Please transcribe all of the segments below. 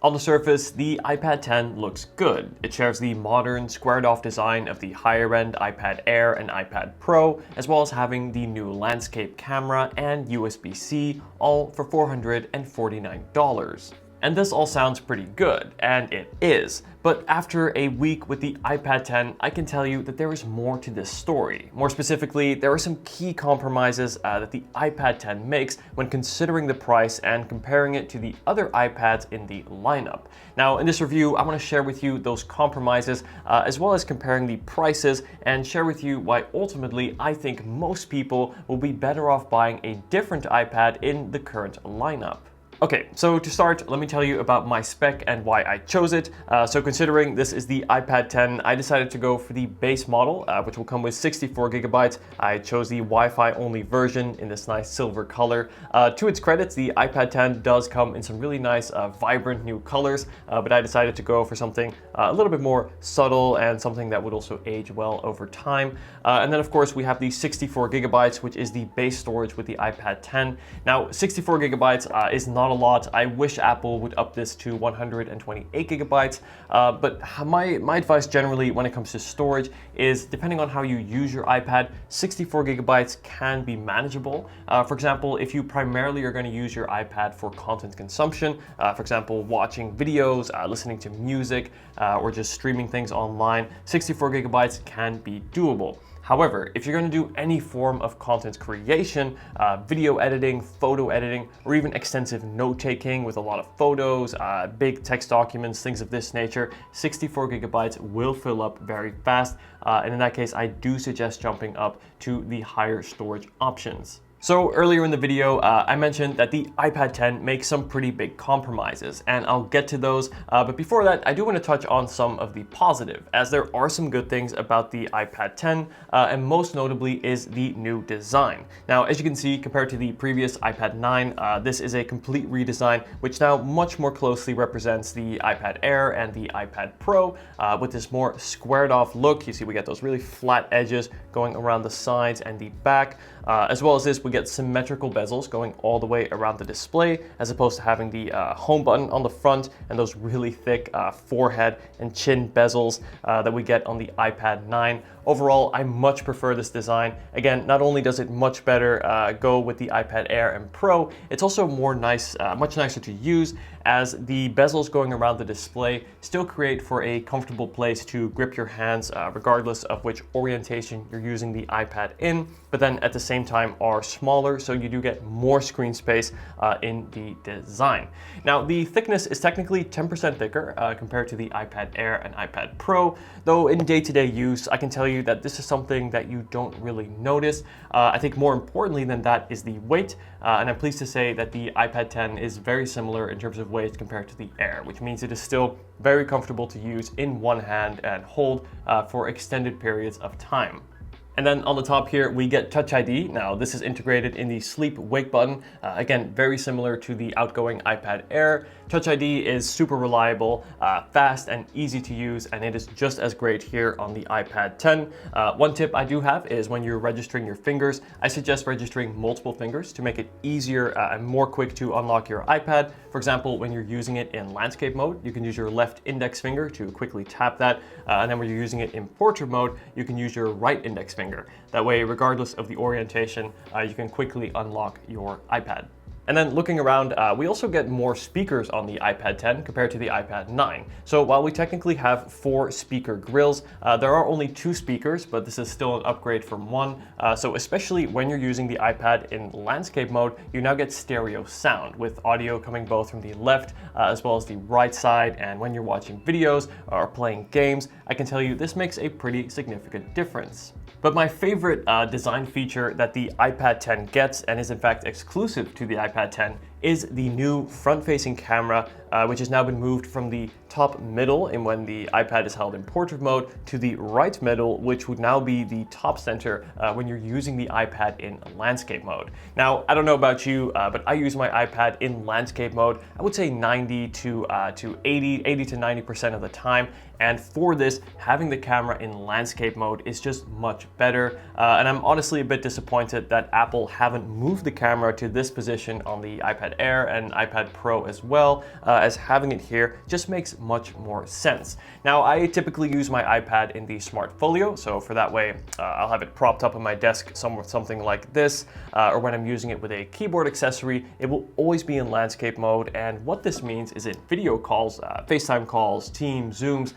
On the surface, the iPad 10 looks good. It shares the modern, squared-off design of the higher-end iPad Air and iPad Pro, as well as having the new landscape camera and USB-C, all for $449. And this all sounds pretty good, and it is. But after a week with the iPad 10, I can tell you that there is more to this story. More specifically, there are some key compromises that the iPad 10 makes when considering the price and comparing it to the other iPads in the lineup. Now, in this review, I want to share with you those compromises, as well as comparing the prices, and share with you why ultimately I think most people will be better off buying a different iPad in the current lineup. Okay, so to start, let me tell you about my spec and why I chose it. So considering this is the iPad 10, I decided to go for the base model, which will come with 64 gigabytes. I chose the Wi-Fi only version in this nice silver color. To its credit, the iPad 10 does come in some really nice, vibrant new colors, but I decided to go for something a little bit more subtle and something that would also age well over time. And then of course we have the 64 gigabytes, which is the base storage with the iPad 10. Now, 64 gigabytes is not a lot. I wish Apple would up this to 128 gigabytes, but my advice generally when it comes to storage is, depending on how you use your iPad, 64 gigabytes can be manageable. For example, if you primarily are going to use your iPad for content consumption, for example, watching videos, listening to music, or just streaming things online, 64 gigabytes can be doable. However, if you're going to do any form of content creation, video editing, photo editing, or even extensive note-taking with a lot of photos, big text documents, things of this nature, 64 gigabytes will fill up very fast. And in that case, I do suggest jumping up to the higher storage options. So earlier in the video, I mentioned that the iPad 10 makes some pretty big compromises, and I'll get to those. But before that, I do want to touch on some of the positive, as there are some good things about the iPad 10, and most notably is the new design. Now, as you can see, compared to the previous iPad 9, this is a complete redesign, which now much more closely represents the iPad Air and the iPad Pro, with this more squared off look. You see we get those really flat edges going around the sides and the back. As well as this, we get symmetrical bezels going all the way around the display, as opposed to having the home button on the front and those really thick forehead and chin bezels that we get on the iPad 9. Overall, I much prefer this design. Again, not only does it much better go with the iPad Air and Pro, it's also much nicer to use, as the bezels going around the display still create for a comfortable place to grip your hands, regardless of which orientation you're using the iPad in, but then at the same time are smaller, so you do get more screen space in the design. Now, the thickness is technically 10% thicker compared to the iPad Air and iPad Pro, though in day-to-day use, I can tell you that this is something that you don't really notice. I think more importantly than that is the weight, and I'm pleased to say that the iPad 10 is very similar in terms of weight compared to the Air, which means it is still very comfortable to use in one hand and hold for extended periods of time. And then on the top here, we get Touch ID. Now, this is integrated in the sleep wake button. Again, very similar to the outgoing iPad Air. Touch ID is super reliable, fast and easy to use, and it is just as great here on the iPad 10. One tip I do have is when you're registering your fingers, I suggest registering multiple fingers to make it easier and more quick to unlock your iPad. For example, when you're using it in landscape mode, you can use your left index finger to quickly tap that. And then when you're using it in portrait mode, you can use your right index finger. That way, regardless of the orientation, you can quickly unlock your iPad. And then looking around, we also get more speakers on the iPad 10 compared to the iPad 9. So while we technically have 4 speaker grills, there are only 2 speakers, but this is still an upgrade from 1. So especially when you're using the iPad in landscape mode, you now get stereo sound, with audio coming both from the left as well as the right side. And when you're watching videos or playing games, I can tell you this makes a pretty significant difference. But my favorite design feature that the iPad 10 gets, and is in fact exclusive to the iPad 10, is the new front-facing camera, which has now been moved from the top middle in when the iPad is held in portrait mode to the right middle, which would now be the top center when you're using the iPad in landscape mode. Now, I don't know about you, but I use my iPad in landscape mode, I would say 80 to 90% of the time. And for this, having the camera in landscape mode is just much better. And I'm honestly a bit disappointed that Apple haven't moved the camera to this position on the iPad Air and iPad Pro as well, as having it here just makes much more sense. Now, I typically use my iPad in the Smart Folio, so for that way, I'll have it propped up on my desk something like this, or when I'm using it with a keyboard accessory, it will always be in landscape mode. And what this means is in video calls, FaceTime calls, Teams, Zooms,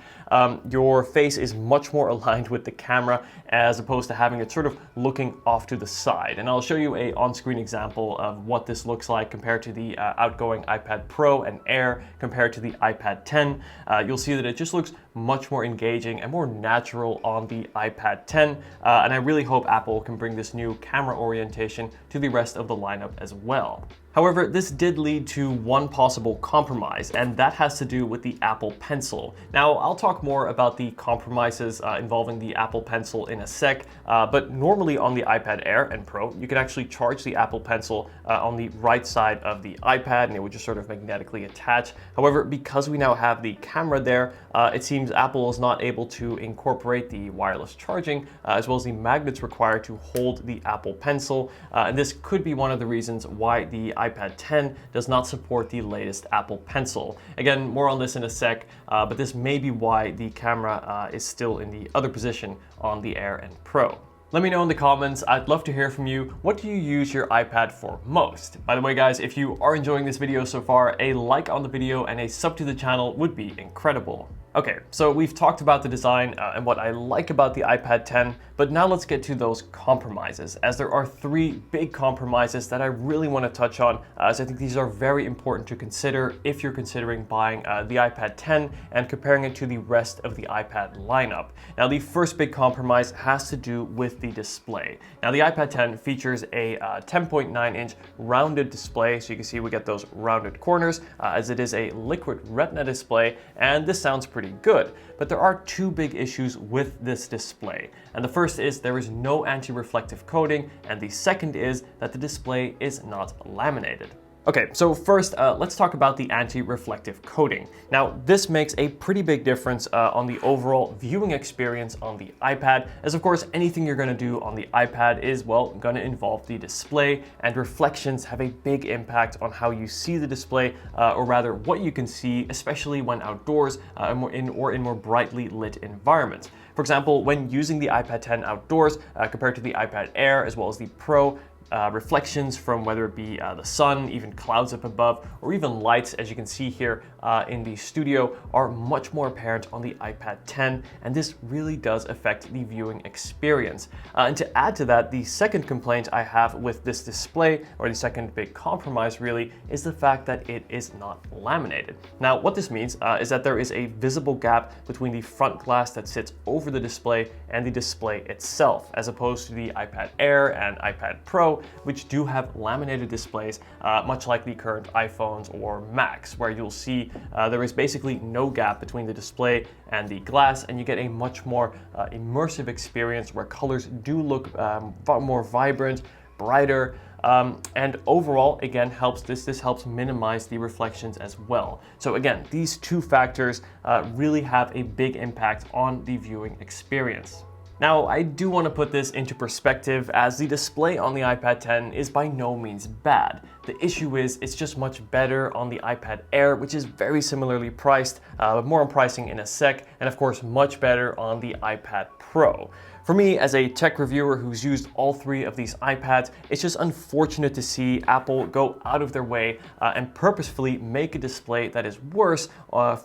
your face is much more aligned with the camera as opposed to having it sort of looking off to the side. And I'll show you a on-screen example of what this looks like compared to the outgoing iPad Pro and Air compared to the iPad 10. You'll see that it just looks much more engaging and more natural on the iPad 10. And I really hope Apple can bring this new camera orientation to the rest of the lineup as well. However, this did lead to one possible compromise, and that has to do with the Apple Pencil. Now, I'll talk more about the compromises involving the Apple Pencil in a sec, but normally on the iPad Air and Pro, you can actually charge the Apple Pencil on the right side of the iPad, and it would just sort of magnetically attach. However, because we now have the camera there, it seems Apple is not able to incorporate the wireless charging, as well as the magnets required to hold the Apple Pencil, and this could be one of the reasons why the iPad 10 does not support the latest Apple Pencil. Again, more on this in a sec, but this may be why the camera is still in the other position on the Air and Pro. Let me know in the comments. I'd love to hear from you. What do you use your iPad for most? By the way, guys, if you are enjoying this video so far, a like on the video and a sub to the channel would be incredible. Okay, so we've talked about the design and what I like about the iPad 10, but now let's get to those compromises, as there are three big compromises that I really want to touch on, as I think these are very important to consider if you're considering buying the iPad 10 and comparing it to the rest of the iPad lineup. Now, the first big compromise has to do with the display. Now, the iPad 10 features a 10.9-inch rounded display, so you can see we get those rounded corners, as it is a liquid retina display, and this sounds pretty good. But there are two big issues with this display. And the first is there is no anti-reflective coating, and the second is that the display is not laminated. Okay, so first, let's talk about the anti-reflective coating. Now, this makes a pretty big difference on the overall viewing experience on the iPad, as of course, anything you're gonna do on the iPad is, well, gonna involve the display, and reflections have a big impact on how you see the display, or rather what you can see, especially when outdoors or in more brightly lit environments. For example, when using the iPad 10 outdoors compared to the iPad Air as well as the Pro, reflections from whether it be the sun, even clouds up above, or even lights, as you can see here in the studio, are much more apparent on the iPad 10, and this really does affect the viewing experience. And to add to that, the second complaint I have with this display, or the second big compromise really, is the fact that it is not laminated. Now, what this means is that there is a visible gap between the front glass that sits over the display and the display itself, as opposed to the iPad Air and iPad Pro, which do have laminated displays, much like the current iPhones or Macs, where you'll see there is basically no gap between the display and the glass, and you get a much more immersive experience where colors do look more vibrant, brighter, and overall, again, this helps minimize the reflections as well. So again, these two factors really have a big impact on the viewing experience. Now, I do want to put this into perspective, as the display on the iPad 10 is by no means bad. The issue is it's just much better on the iPad Air, which is very similarly priced, but more on pricing in a sec, and of course much better on the iPad Pro. For me, as a tech reviewer who's used all three of these iPads, it's just unfortunate to see Apple go out of their way and purposefully make a display that is worse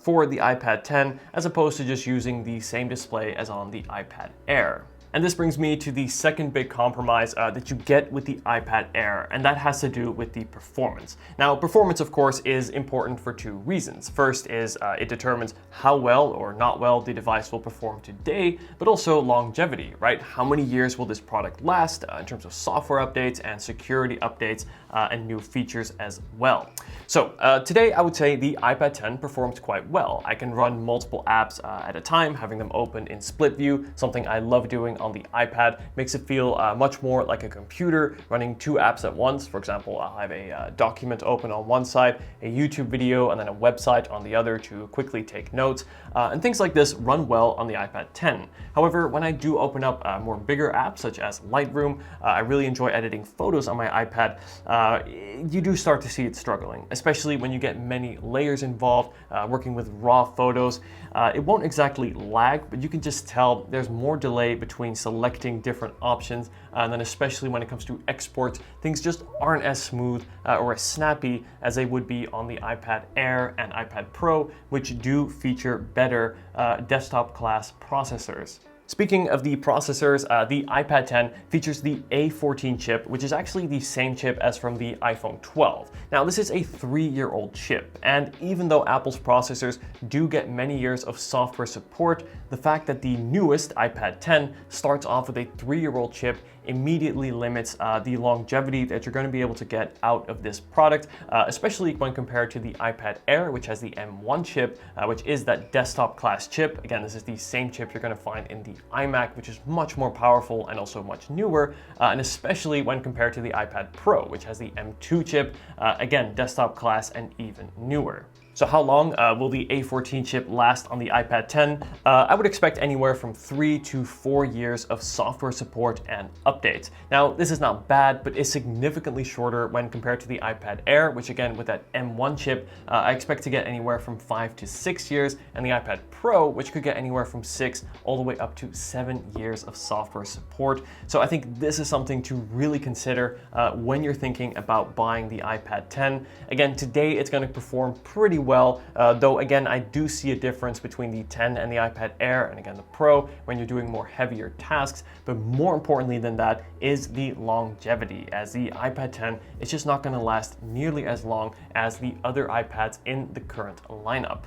for the iPad 10, as opposed to just using the same display as on the iPad Air. And this brings me to the second big compromise that you get with the iPad Air, and that has to do with the performance. Now, performance, of course, is important for two reasons. First is it determines how well or not well the device will perform today, but also longevity, right? How many years will this product last in terms of software updates and security updates and new features as well. So today, I would say the iPad 10 performs quite well. I can run multiple apps at a time, having them open in split view, something I love doing on the iPad makes it feel much more like a computer running two apps at once. For example, I'll have a document open on one side, a YouTube video, and then a website on the other to quickly take notes. And things like this run well on the iPad 10. However, when I do open up more bigger apps such as Lightroom, I really enjoy editing photos on my iPad. You do start to see it struggling, especially when you get many layers involved, working with raw photos. It won't exactly lag, but you can just tell there's more delay between selecting different options, and then especially when it comes to exports, things just aren't as smooth or as snappy as they would be on the iPad Air and iPad Pro, which do feature better desktop class processors. Speaking of the processors, the iPad 10 features the A14 chip, which is actually the same chip as from the iPhone 12. Now, this is a 3-year-old chip, and even though Apple's processors do get many years of software support, the fact that the newest iPad 10 starts off with a 3-year-old chip immediately limits the longevity that you're going to be able to get out of this product, especially when compared to the iPad Air, which has the M1 chip, which is that desktop class chip. Again, this is the same chip you're going to find in the iMac, which is much more powerful and also much newer, and especially when compared to the iPad Pro, which has the M2 chip, again, desktop class and even newer. So how long will the A14 chip last on the iPad 10? I would expect anywhere from 3 to 4 years of software support and updates. Now, this is not bad, but is significantly shorter when compared to the iPad Air, which again, with that M1 chip, I expect to get anywhere from 5 to 6 years, and the iPad Pro, which could get anywhere from 6 all the way up to 7 years of software support. So I think this is something to really consider when you're thinking about buying the iPad 10. Again, today it's going to perform pretty well, though again, I do see a difference between the 10 and the iPad Air, and again the Pro, when you're doing more heavier tasks. But more importantly than that is the longevity, as the iPad 10 is just not going to last nearly as long as the other iPads in the current lineup.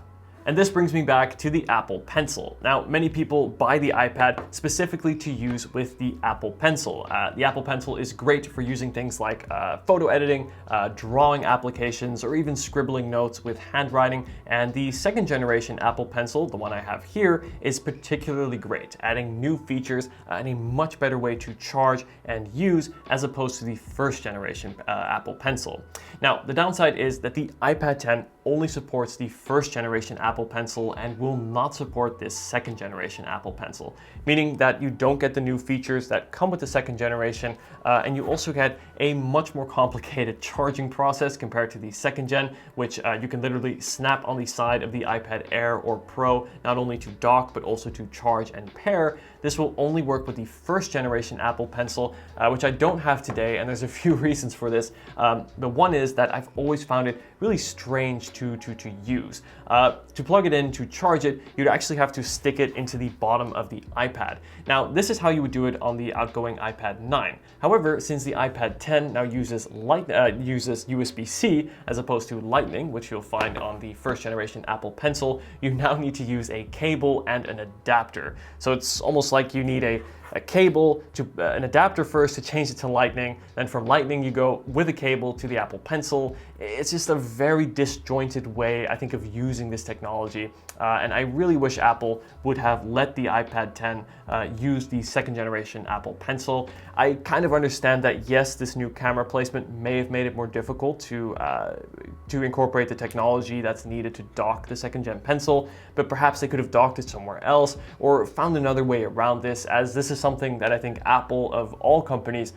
And this brings me back to the Apple Pencil. Now, many people buy the iPad specifically to use with the Apple Pencil. The Apple Pencil is great for using things like photo editing, drawing applications, or even scribbling notes with handwriting. And the second generation Apple Pencil, the one I have here, is particularly great, adding new features and a much better way to charge and use as opposed to the first generation Apple Pencil. Now, the downside is that the iPad 10 only supports the first generation Apple Pencil and will not support this second generation Apple Pencil, meaning that you don't get the new features that come with the second generation, and you also get a much more complicated charging process compared to the second gen, which you can literally snap on the side of the iPad Air or Pro, not only to dock, but also to charge and pair. This will only work with the first generation Apple Pencil, which I don't have today, and there's a few reasons for this. The one is that I've always found it really strange to use. To plug it in, to charge it, you'd actually have to stick it into the bottom of the iPad. Now, this is how you would do it on the outgoing iPad 9. However, since the iPad 10 now uses USB-C as opposed to Lightning, which you'll find on the first generation Apple Pencil, you now need to use a cable and an adapter. So it's almost like you need a cable to an adapter first to change it to Lightning. Then from Lightning, you go with a cable to the Apple Pencil. It's just a very disjointed way, I think, of using this technology. And I really wish Apple would have let the iPad 10 use the second generation Apple Pencil. I kind of understand that, yes, this new camera placement may have made it more difficult to incorporate the technology that's needed to dock the second gen Pencil, but perhaps they could have docked it somewhere else or found another way around this, as this is something that I think Apple, of all companies,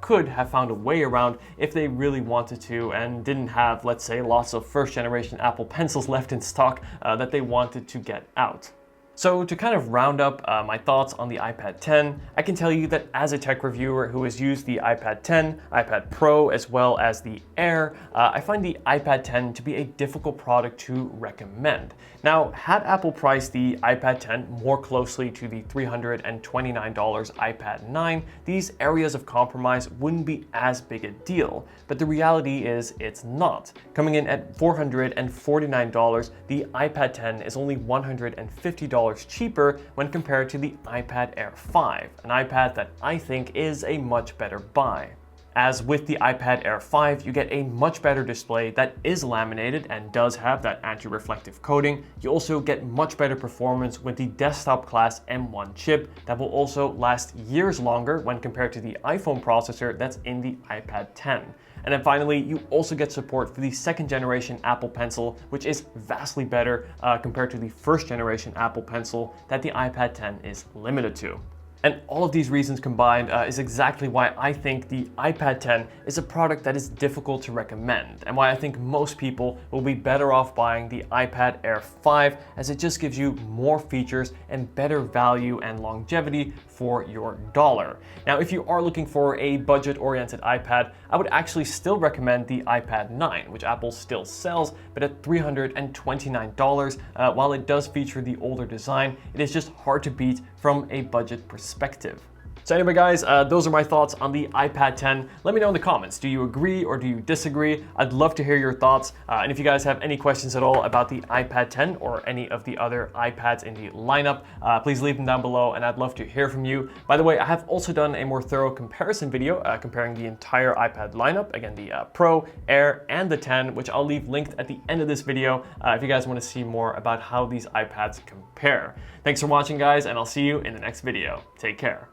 could have found a way around if they really wanted to and didn't have, let's say, lots of first generation Apple Pencils left in stock that they wanted to get out. So to kind of round up my thoughts on the iPad 10, I can tell you that as a tech reviewer who has used the iPad 10, iPad Pro, as well as the Air, I find the iPad 10 to be a difficult product to recommend. Now, had Apple priced the iPad 10 more closely to the $329 iPad 9, these areas of compromise wouldn't be as big a deal. But the reality is it's not. Coming in at $449, the iPad 10 is only $150 cheaper when compared to the iPad Air 5, an iPad that I think is a much better buy. As with the iPad Air 5, you get a much better display that is laminated and does have that anti-reflective coating. You also get much better performance with the desktop class M1 chip that will also last years longer when compared to the iPhone processor that's in the iPad 10. And then finally, you also get support for the second generation Apple Pencil, which is vastly better compared to the first generation Apple Pencil that the iPad 10 is limited to. And all of these reasons combined is exactly why I think the iPad 10 is a product that is difficult to recommend, and why I think most people will be better off buying the iPad Air 5, as it just gives you more features and better value and longevity for your dollar. Now, if you are looking for a budget-oriented iPad, I would actually still recommend the iPad 9, which Apple still sells, but at $329. While it does feature the older design, it is just hard to beat from a budget perspective. So anyway guys, those are my thoughts on the iPad 10. Let me know in the comments, do you agree or do you disagree? I'd love to hear your thoughts. And if you guys have any questions at all about the iPad 10 or any of the other iPads in the lineup, please leave them down below and I'd love to hear from you. By the way, I have also done a more thorough comparison video comparing the entire iPad lineup, again the Pro, Air, and the 10, which I'll leave linked at the end of this video if you guys want to see more about how these iPads compare. Thanks for watching guys, and I'll see you in the next video. Take care.